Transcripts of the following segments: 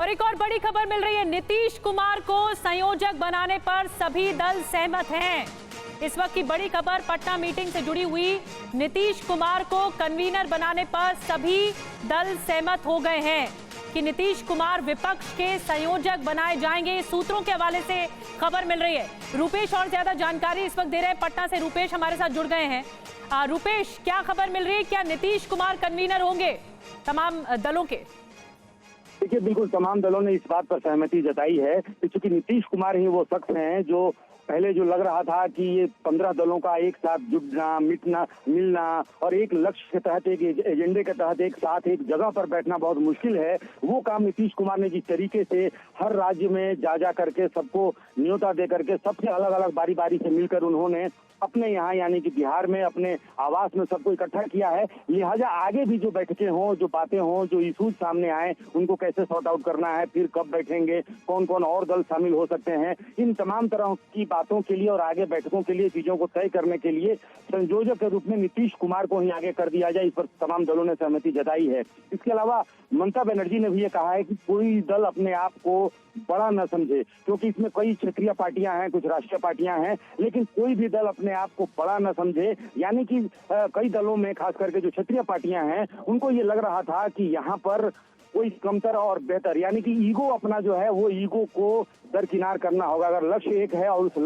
और एक और बड़ी खबर मिल रही है, नीतीश कुमार को संयोजक बनाने पर सभी दल सहमत हैं। इस वक्त की बड़ी खबर पटना मीटिंग से जुड़ी हुई, नीतीश कुमार को कन्वीनर बनाने पर सभी दल सहमत हो गए हैं कि नीतीश कुमार विपक्ष के संयोजक बनाए जाएंगे। सूत्रों के हवाले से खबर मिल रही है। रूपेश और ज्यादा जानकारी इस वक्त दे रहे हैं पटना से। रूपेश हमारे साथ जुड़ गए हैं। रूपेश, क्या खबर मिल रही है, क्या नीतीश कुमार कन्वीनर होंगे तमाम दलों के? देखिए, बिल्कुल तमाम दलों ने इस बात पर सहमति जताई है क्योंकि नीतीश कुमार ही वो शख्स हैं जो पहले जो लग रहा था कि ये 15 दलों का एक साथ जुटना, मिलना और एक लक्ष्य के तहत, एक एजेंडे के तहत एक साथ एक जगह पर बैठना बहुत मुश्किल है, वो काम नीतीश कुमार ने जिस तरीके से हर राज्य में जा करके सबको न्योता दे करके सबसे अलग अलग बारी बारी से मिलकर उन्होंने अपने यहाँ यानी कि बिहार में अपने आवास में सबको इकट्ठा किया है। लिहाजा आगे भी जो बैठकें हों, जो बातें हों, जो इशूज सामने आए, उनको कैसे सॉर्ट आउट करना है, फिर कब बैठेंगे, कौन कौन और दल शामिल हो सकते हैं, इन तमाम तरह की बातों के लिए और आगे बैठकों के लिए चीजों को तय करने के लिए संयोजक के रूप में नीतीश कुमार को ही आगे कर दिया जाए, इस पर तमाम दलों ने सहमति जताई है। इसके अलावा ममता बनर्जी ने भी ये कहा है कि कोई दल अपने आप को बड़ा न समझे, क्योंकि इसमें कई क्षेत्रीय पार्टियां हैं, कुछ राष्ट्रीय पार्टियां हैं, लेकिन कोई भी दल अपने आप को बड़ा न समझे। यानी कि कई दलों में खास करके जो क्षेत्रीय पार्टियां हैं उनको ये लग रहा था कि यहाँ पर कोई कमतर और बेहतर, यानी कि ईगो अपना जो है वो ईगो को दरकिनार करना होगा। अगर लक्ष्य एक है और उस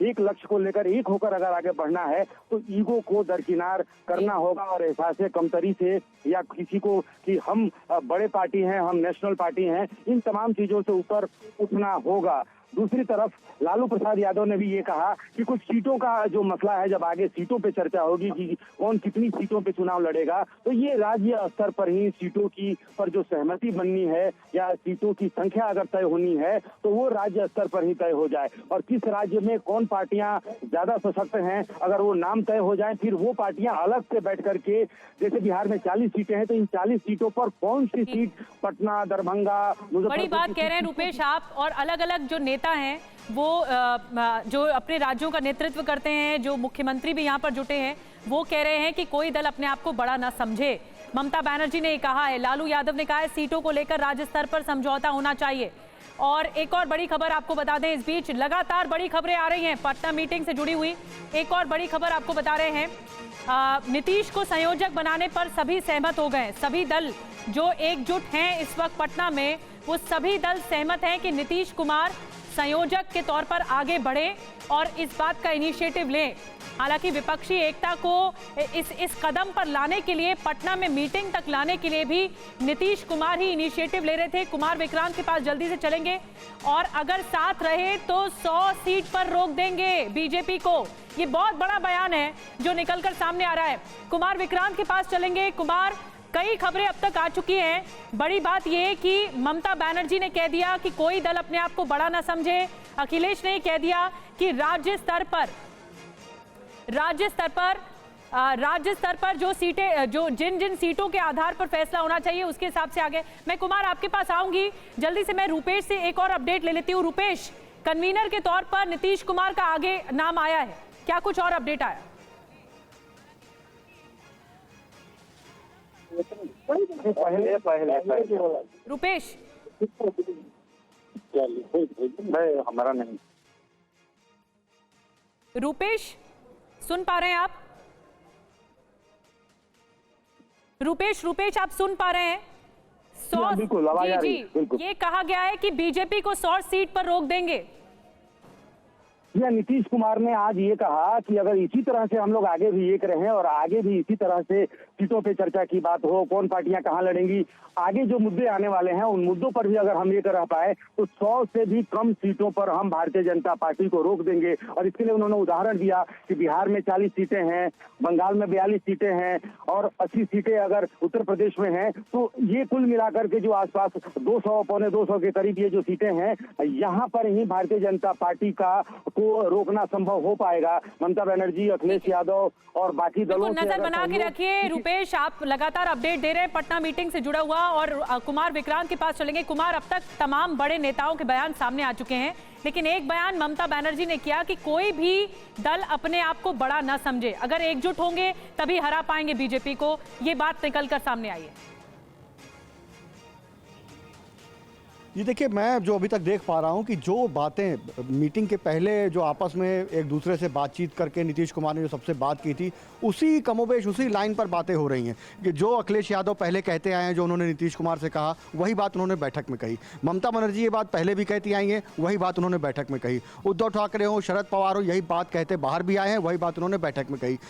एक लक्ष्य को लेकर एक होकर अगर आगे बढ़ना है तो ईगो को दरकिनार करना होगा और एहसास कमतरी से या किसी को कि हम बड़े पार्टी हैं, हम नेशनल पार्टी हैं, इन तमाम चीजों से ऊपर उठना होगा। दूसरी तरफ लालू प्रसाद यादव ने भी ये कहा कि कुछ सीटों का जो मसला है, जब आगे सीटों पे चर्चा होगी कि कौन कितनी सीटों पे चुनाव लड़ेगा, तो ये राज्य स्तर पर ही सीटों की पर जो सहमति बननी है या सीटों की संख्या अगर तय होनी है तो वो राज्य स्तर पर ही तय हो जाए और किस राज्य में कौन पार्टियां ज्यादा सशक्त हैं, अगर वो नाम तय हो जाए, फिर वो पार्टियां अलग से बैठ करके, जैसे बिहार में 40 सीटें हैं तो इन 40 सीटों पर कौन सी सीट, पटना, दरभंगा, बड़ी बात कह रहे हैं रूपेश आप। और अलग अलग जो नेता हैं वो जो अपने राज्यों का नेतृत्व करते हैं, जो मुख्यमंत्री भी यहाँ पर जुटे हैं, वो कह रहे हैं कि कोई दल अपने आप को बड़ा ना समझे। ममता बनर्जी ने कहा है, लालू यादव ने कहा है सीटों को लेकर राज्य स्तर पर समझौता होना चाहिए। और एक और बड़ी खबर आपको बता दें, इस बीच लगातार बड़ी खबरें आ रही हैं पटना मीटिंग से जुड़ी हुई। एक और बड़ी खबर आपको बता रहे हैं, नीतीश को संयोजक बनाने पर सभी सहमत हो गए। सभी दल जो एकजुट हैं इस वक्त पटना में, वो सभी दल सहमत हैं कि नीतीश कुमार संयोजक के तौर पर आगे बढ़े और इस बात का इनिशिएटिव लें। हालांकि विपक्षी एकता को इस कदम पर लाने के लिए, पटना में मीटिंग तक लाने के लिए भी नीतीश कुमार ही इनिशिएटिव ले रहे थे। कुमार विक्रांत के पास जल्दी से चलेंगे और अगर साथ रहे तो 100 सीट पर रोक देंगे बीजेपी को। ये बहुत बड़ा बयान है जो निकलकर सामने आ रहा है। कुमार विक्रांत के पास चलेंगे। कुमार, कई खबरें अब तक आ चुकी हैं। बड़ी बात यह है कि ममता बनर्जी ने कह दिया कि कोई दल अपने आप को बड़ा ना समझे। अखिलेश ने कह दिया कि राज्य स्तर पर जो सीटें, जो जिन सीटों के आधार पर फैसला होना चाहिए उसके हिसाब से आगे। मैं कुमार आपके पास आऊंगी जल्दी से। मैं रूपेश से एक और अपडेट ले लेती हूँ। रूपेश, कन्वीनर के तौर पर नीतीश कुमार का आगे नाम आया है, क्या कुछ और अपडेट आया? पहले रूपेश, हमारा नहीं। रूपेश सुन पा रहे हैं आप? रूपेश आप सुन पा रहे हैं? बिल्कुल, आवाज आ रही है। बिल्कुल। ये कहा गया है कि बीजेपी को 100 सीट पर रोक देंगे। नीतीश कुमार ने आज ये कहा कि अगर इसी तरह से हम लोग आगे भी एक रहें और आगे भी इसी तरह से सीटों पे चर्चा की बात हो, कौन पार्टियां कहां लड़ेंगी, आगे जो मुद्दे आने वाले हैं उन मुद्दों पर भी अगर हम एक रह पाए तो 100 से भी कम सीटों पर हम भारतीय जनता पार्टी को रोक देंगे। और इसके लिए उन्होंने उदाहरण दिया कि बिहार में 40 सीटें हैं, बंगाल में 42 सीटें हैं और 80 सीटें अगर उत्तर प्रदेश में हैं, तो ये कुल मिलाकर के जो आसपास 200 पौने 200 के करीब ये जो सीटें हैं, यहाँ पर ही भारतीय जनता पार्टी को रोकना संभव हो पाएगा। ममता बनर्जी, अखिलेश यादव और बाकी दलों से नजर बना के रखिए। रूपेश, आप लगातार अपडेट दे रहे हैं पटना मीटिंग से जुड़ा हुआ। और कुमार विक्रांत के पास चलेंगे। कुमार, अब तक तमाम बड़े नेताओं के बयान सामने आ चुके हैं, लेकिन एक बयान ममता बनर्जी ने किया कि कोई भी दल अपने आप को बड़ा न समझे, अगर एकजुट होंगे तभी हरा पाएंगे बीजेपी को। ये बात निकलकर सामने आई है। ये देखिए, मैं जो अभी तक देख पा रहा हूँ कि जो बातें मीटिंग के पहले जो आपस में एक दूसरे से बातचीत करके नीतीश कुमार ने जो सबसे बात की थी, उसी कमोबेश उसी लाइन पर बातें हो रही हैं कि जो अखिलेश यादव पहले कहते आए हैं, जो उन्होंने नीतीश कुमार से कहा, वही बात उन्होंने बैठक में कही। ममता बनर्जी ये बात पहले भी कहती आई हैं, वही बात उन्होंने बैठक में कही। उद्धव ठाकरे हो, शरद पवार हो, यही बात कहते बाहर भी आए हैं, वही बात उन्होंने बैठक में कही।